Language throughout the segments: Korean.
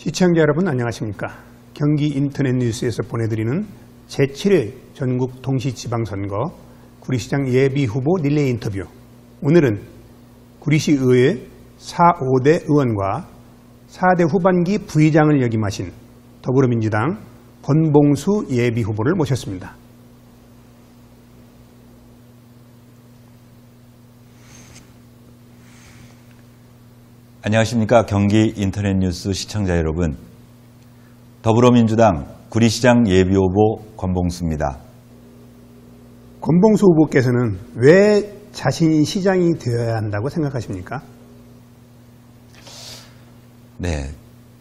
시청자 여러분 안녕하십니까? 경기 인터넷 뉴스에서 보내드리는 제7회 전국 동시지방선거 구리시장 예비후보 릴레이 인터뷰. 오늘은 구리시 의회 4, 5대 의원과 4대 후반기 부의장을 역임하신 더불어민주당 권봉수 예비후보를 모셨습니다. 안녕하십니까. 경기 인터넷 뉴스 시청자 여러분. 더불어민주당 구리시장 예비후보 권봉수입니다. 권봉수 후보께서는 왜 자신이 시장이 되어야 한다고 생각하십니까? 네,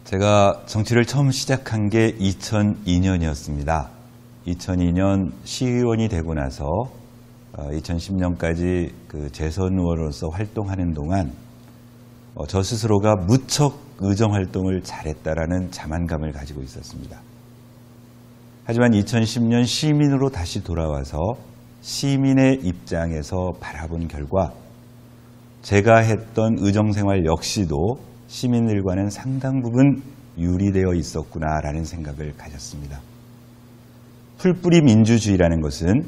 제가 정치를 처음 시작한 게 2002년이었습니다. 2002년 시의원이 되고 나서 2010년까지 재선 의원으로서 활동하는 동안 저 스스로가 무척 의정활동을 잘했다라는 자만감을 가지고 있었습니다. 하지만 2010년 시민으로 다시 돌아와서 시민의 입장에서 바라본 결과 제가 했던 의정생활 역시도 시민들과는 상당 부분 유리되어 있었구나라는 생각을 가졌습니다. 풀뿌리 민주주의라는 것은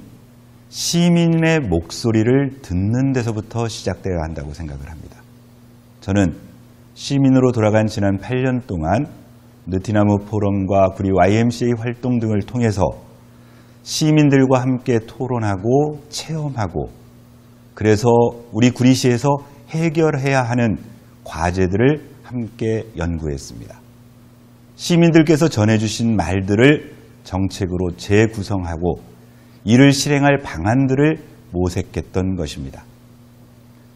시민의 목소리를 듣는 데서부터 시작되어야 한다고 생각을 합니다. 저는 시민으로 돌아간 지난 8년 동안 느티나무 포럼과 구리 YMCA 활동 등을 통해서 시민들과 함께 토론하고 체험하고 그래서 우리 구리시에서 해결해야 하는 과제들을 함께 연구했습니다. 시민들께서 전해주신 말들을 정책으로 재구성하고 이를 실행할 방안들을 모색했던 것입니다.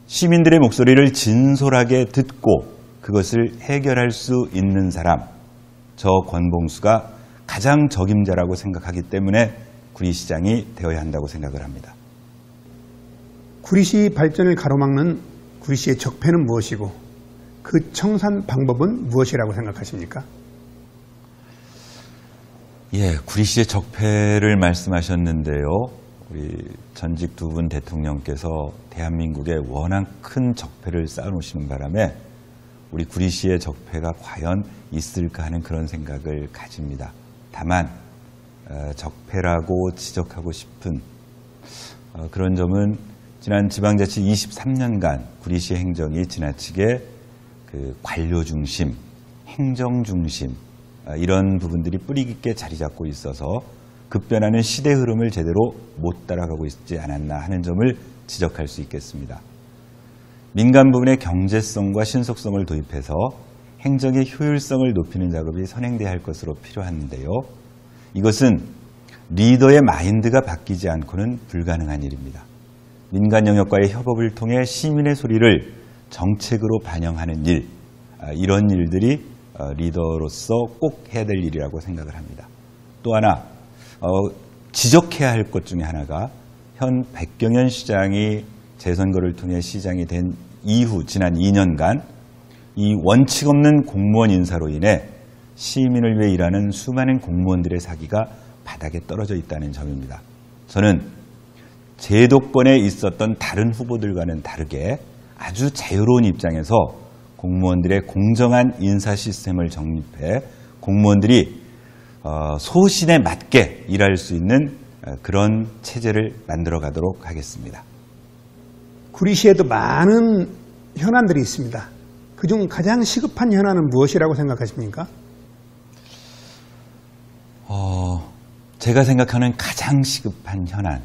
시민들의 목소리를 진솔하게 듣고 그것을 해결할 수 있는 사람, 저 권봉수가 가장 적임자라고 생각하기 때문에 구리시장이 되어야 한다고 생각을 합니다. 구리시 발전을 가로막는 구리시의 적폐는 무엇이고 그 청산 방법은 무엇이라고 생각하십니까? 예, 구리시의 적폐를 말씀하셨는데요. 우리 전직 두 분 대통령께서 대한민국에 워낙 큰 적폐를 쌓아놓으시는 바람에 우리 구리시의 적폐가 과연 있을까 하는 그런 생각을 가집니다. 다만 적폐라고 지적하고 싶은 그런 점은 지난 지방자치 23년간 구리시 행정이 지나치게 관료 중심, 행정 중심 이런 부분들이 뿌리 깊게 자리 잡고 있어서 급변하는 시대 흐름을 제대로 못 따라가고 있지 않았나 하는 점을 지적할 수 있겠습니다. 민간 부분의 경제성과 신속성을 도입해서 행정의 효율성을 높이는 작업이 선행돼야 할 것으로 필요한데요. 이것은 리더의 마인드가 바뀌지 않고는 불가능한 일입니다. 민간 영역과의 협업을 통해 시민의 소리를 정책으로 반영하는 일, 이런 일들이 리더로서 꼭 해야 될 일이라고 생각을 합니다. 또 하나 지적해야 할 것 중에 하나가 현 백경현 시장이 재선거를 통해 시장이 된 이후 지난 2년간 이 원칙 없는 공무원 인사로 인해 시민을 위해 일하는 수많은 공무원들의 사기가 바닥에 떨어져 있다는 점입니다. 저는 제도권에 있었던 다른 후보들과는 다르게 아주 자유로운 입장에서 공무원들의 공정한 인사 시스템을 정립해 공무원들이 소신에 맞게 일할 수 있는 그런 체제를 만들어 가도록 하겠습니다. 구리시에도 많은 현안들이 있습니다. 그중 가장 시급한 현안은 무엇이라고 생각하십니까? 제가 생각하는 가장 시급한 현안,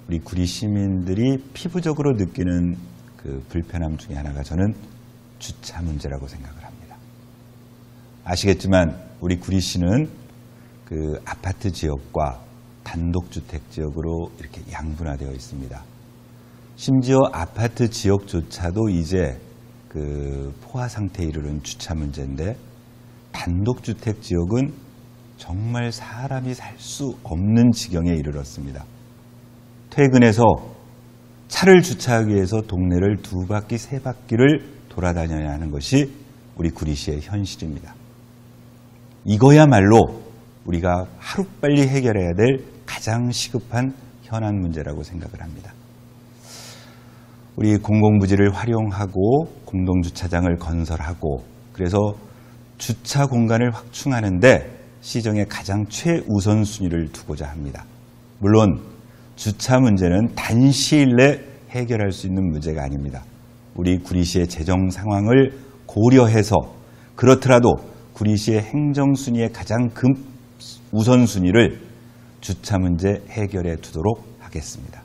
우리 구리 시민들이 피부적으로 느끼는 그 불편함 중에 하나가 저는 주차 문제라고 생각을 합니다. 아시겠지만 우리 구리시는 그 아파트 지역과 단독주택 지역으로 이렇게 양분화되어 있습니다. 심지어 아파트 지역조차도 이제 그 포화 상태에 이르는 주차 문제인데 단독주택 지역은 정말 사람이 살 수 없는 지경에 이르렀습니다. 퇴근해서 차를 주차하기 위해서 동네를 2바퀴, 3바퀴를 돌아다녀야 하는 것이 우리 구리시의 현실입니다. 이거야말로 우리가 하루빨리 해결해야 될 가장 시급한 현안 문제라고 생각을 합니다. 우리 공공부지를 활용하고 공동주차장을 건설하고 그래서 주차 공간을 확충하는데 시정에 가장 최우선 순위를 두고자 합니다. 물론 주차 문제는 단시일 내 해결할 수 있는 문제가 아닙니다. 우리 구리시의 재정 상황을 고려해서 그렇더라도 구리시의 행정순위의 가장 우선순위를 주차 문제 해결해 두도록 하겠습니다.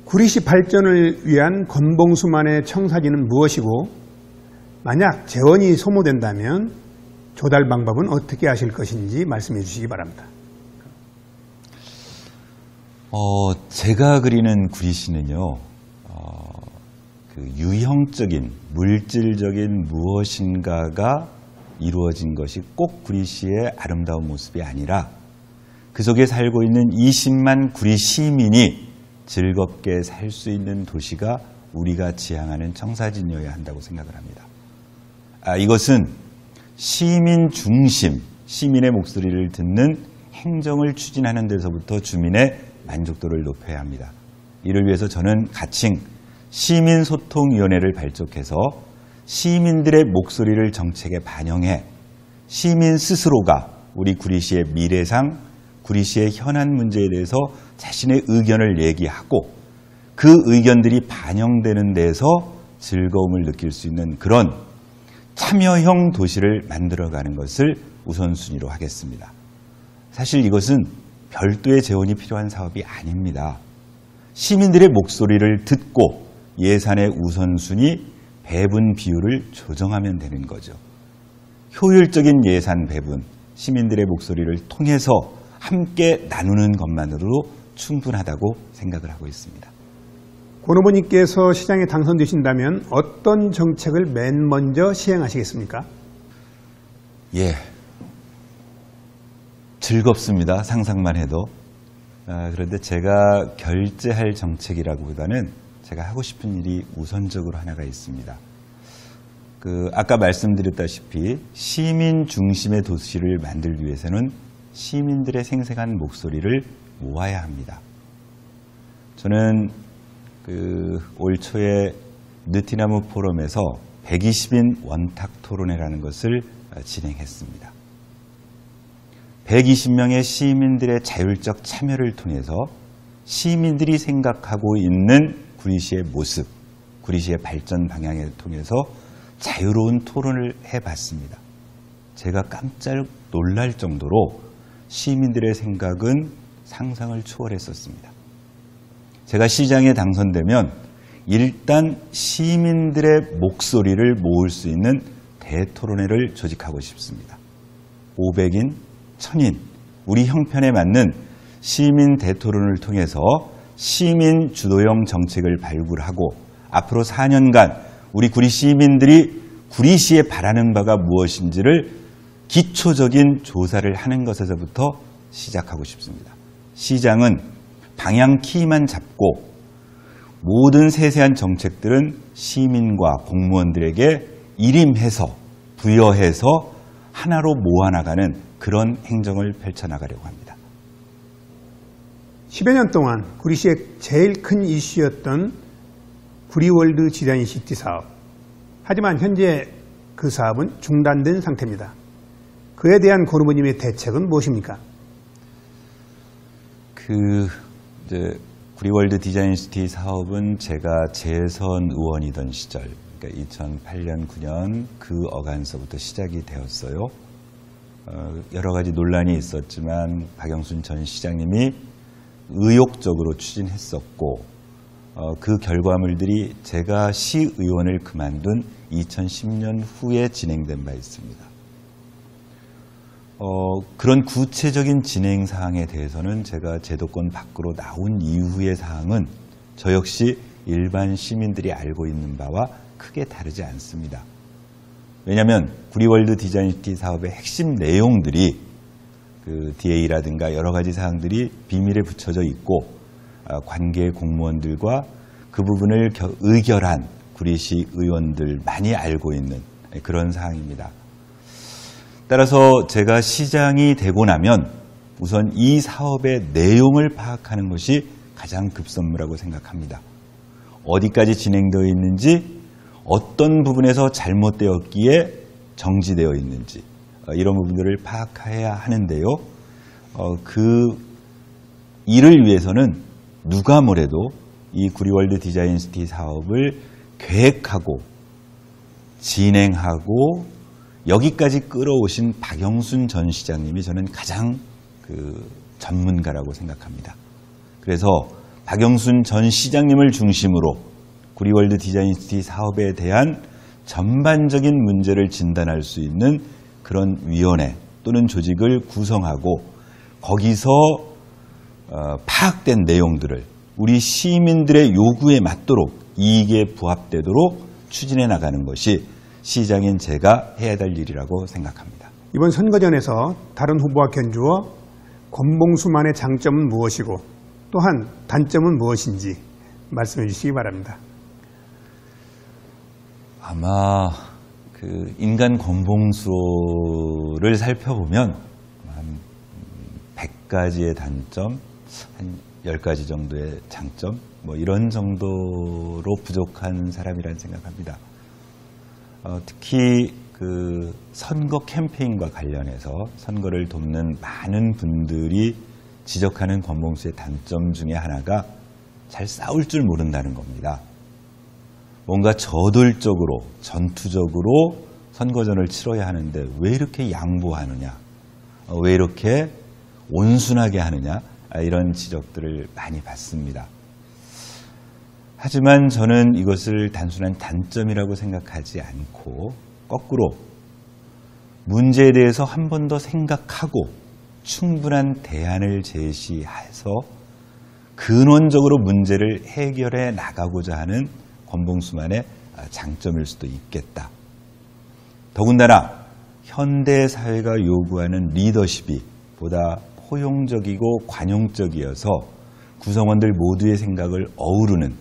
구리시 발전을 위한 권봉수만의 청사진은 무엇이고 만약 재원이 소모된다면 조달 방법은 어떻게 하실 것인지 말씀해 주시기 바랍니다. 제가 그리는 구리시는요, 그 유형적인, 물질적인 무엇인가가 이루어진 것이 꼭 구리시의 아름다운 모습이 아니라 그 속에 살고 있는 20만 구리 시민이 즐겁게 살 수 있는 도시가 우리가 지향하는 청사진이어야 한다고 생각을 합니다. 이것은 시민 중심, 시민의 목소리를 듣는 행정을 추진하는 데서부터 주민의 만족도를 높여야 합니다. 이를 위해서 저는 가칭 시민소통위원회를 발족해서 시민들의 목소리를 정책에 반영해 시민 스스로가 우리 구리시의 미래상, 구리시의 현안 문제에 대해서 자신의 의견을 얘기하고 그 의견들이 반영되는 데에서 즐거움을 느낄 수 있는 그런 참여형 도시를 만들어가는 것을 우선순위로 하겠습니다. 사실 이것은 별도의 재원이 필요한 사업이 아닙니다. 시민들의 목소리를 듣고 예산의 우선순위, 배분 비율을 조정하면 되는 거죠. 효율적인 예산 배분, 시민들의 목소리를 통해서 함께 나누는 것만으로도 충분하다고 생각을 하고 있습니다. 권 후보님께서 시장에 당선되신다면 어떤 정책을 맨 먼저 시행하시겠습니까? 예, 즐겁습니다. 상상만 해도. 그런데 제가 결제할 정책이라기보다는 제가 하고 싶은 일이 우선적으로 하나가 있습니다. 아까 말씀드렸다시피 시민 중심의 도시를 만들기 위해서는 시민들의 생생한 목소리를 모아야 합니다. 저는 올 초에 느티나무 포럼에서 120인 원탁 토론회라는 것을 진행했습니다. 120명의 시민들의 자율적 참여를 통해서 시민들이 생각하고 있는 구리시의 모습, 구리시의 발전 방향을 통해서 자유로운 토론을 해봤습니다. 제가 깜짝 놀랄 정도로 시민들의 생각은 상상을 초월했었습니다. 제가 시장에 당선되면 일단 시민들의 목소리를 모을 수 있는 대토론회를 조직하고 싶습니다. 500인, 1000인, 우리 형편에 맞는 시민 대토론을 통해서 시민 주도형 정책을 발굴하고 앞으로 4년간 우리 구리 시민들이 구리시에 바라는 바가 무엇인지를 기초적인 조사를 하는 것에서부터 시작하고 싶습니다. 시장은 방향 키만 잡고 모든 세세한 정책들은 시민과 공무원들에게 일임해서 부여해서 하나로 모아나가는 그런 행정을 펼쳐나가려고 합니다. 10여 년 동안 구리시의 제일 큰 이슈였던 구리월드 디자인시티 사업. 하지만 현재 그 사업은 중단된 상태입니다. 그에 대한 권 후보님의 대책은 무엇입니까? 구리월드 디자인시티 사업은 제가 재선 의원이던 시절, 그러니까 2008년, 9년 그 어간서부터 시작이 되었어요. 여러 가지 논란이 있었지만 박영순 전 시장님이 의욕적으로 추진했었고 그 결과물들이 제가 시의원을 그만둔 2010년 후에 진행된 바 있습니다. 그런 구체적인 진행 사항에 대해서는 제가 제도권 밖으로 나온 이후의 사항은 저 역시 일반 시민들이 알고 있는 바와 크게 다르지 않습니다. 왜냐하면 구리월드 디자인시티 사업의 핵심 내용들이 DA라든가 여러 가지 사항들이 비밀에 붙여져 있고 관계 공무원들과 그 부분을 의결한 구리시 의원들 많이 알고 있는 그런 사항입니다. 따라서 제가 시장이 되고 나면 우선 이 사업의 내용을 파악하는 것이 가장 급선무라고 생각합니다. 어디까지 진행되어 있는지, 어떤 부분에서 잘못되었기에 정지되어 있는지 이런 부분들을 파악해야 하는데요. 그 일을 위해서는 누가 뭐래도 이 구리월드 디자인시티 사업을 계획하고 진행하고 여기까지 끌어오신 박영순 전 시장님이 저는 가장 전문가라고 생각합니다. 그래서 박영순 전 시장님을 중심으로 구리월드 디자인시티 사업에 대한 전반적인 문제를 진단할 수 있는 그런 위원회 또는 조직을 구성하고 거기서 파악된 내용들을 우리 시민들의 요구에 맞도록 이익에 부합되도록 추진해 나가는 것이 시장인 제가 해야 될 일이라고 생각합니다. 이번 선거전에서 다른 후보와 견주어 권봉수만의 장점은 무엇이고 또한 단점은 무엇인지 말씀해 주시기 바랍니다. 아마 인간 권봉수를 살펴보면 한 100가지의 단점, 한 10가지 정도의 장점, 이런 정도로 부족한 사람이라는 생각합니다. 특히 선거 캠페인과 관련해서 선거를 돕는 많은 분들이 지적하는 권봉수의 단점 중에 하나가 잘 싸울 줄 모른다는 겁니다. 뭔가 저돌적으로 전투적으로 선거전을 치러야 하는데 왜 이렇게 양보하느냐, 왜 이렇게 온순하게 하느냐, 이런 지적들을 많이 받습니다. 하지만 저는 이것을 단순한 단점이라고 생각하지 않고 거꾸로 문제에 대해서 한 번 더 생각하고 충분한 대안을 제시해서 근원적으로 문제를 해결해 나가고자 하는 권봉수만의 장점일 수도 있겠다. 더군다나 현대 사회가 요구하는 리더십이 보다 포용적이고 관용적이어서 구성원들 모두의 생각을 어우르는,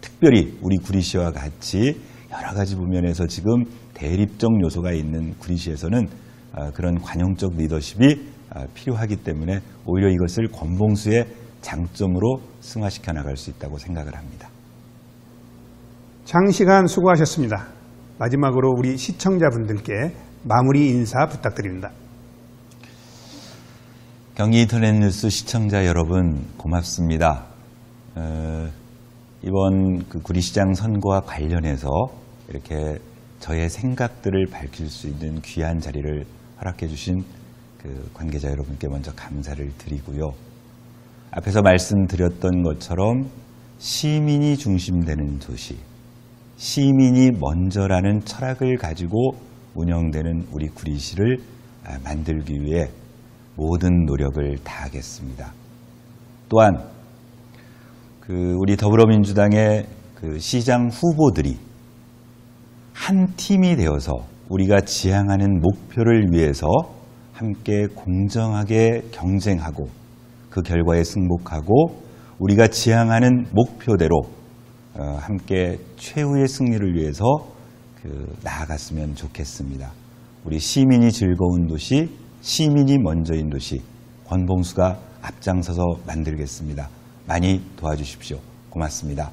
특별히 우리 구리시와 같이 여러 가지 부면에서 지금 대립적 요소가 있는 구리시에서는 그런 관용적 리더십이 필요하기 때문에 오히려 이것을 권봉수의 장점으로 승화시켜 나갈 수 있다고 생각을 합니다. 장시간 수고하셨습니다. 마지막으로 우리 시청자분들께 마무리 인사 부탁드립니다. 경기 인터넷 뉴스 시청자 여러분 고맙습니다. 이번 구리시장 선거와 관련해서 이렇게 저의 생각들을 밝힐 수 있는 귀한 자리를 허락해 주신 관계자 여러분께 먼저 감사를 드리고요. 앞에서 말씀드렸던 것처럼 시민이 중심되는 도시, 시민이 먼저라는 철학을 가지고 운영되는 우리 구리시를 만들기 위해 모든 노력을 다하겠습니다. 또한 우리 더불어민주당의 시장 후보들이 한 팀이 되어서 우리가 지향하는 목표를 위해서 함께 공정하게 경쟁하고 그 결과에 승복하고 우리가 지향하는 목표대로 함께 최후의 승리를 위해서 나아갔으면 좋겠습니다. 우리 시민이 즐거운 도시, 시민이 먼저인 도시, 권봉수가 앞장서서 만들겠습니다. 많이 도와주십시오. 고맙습니다.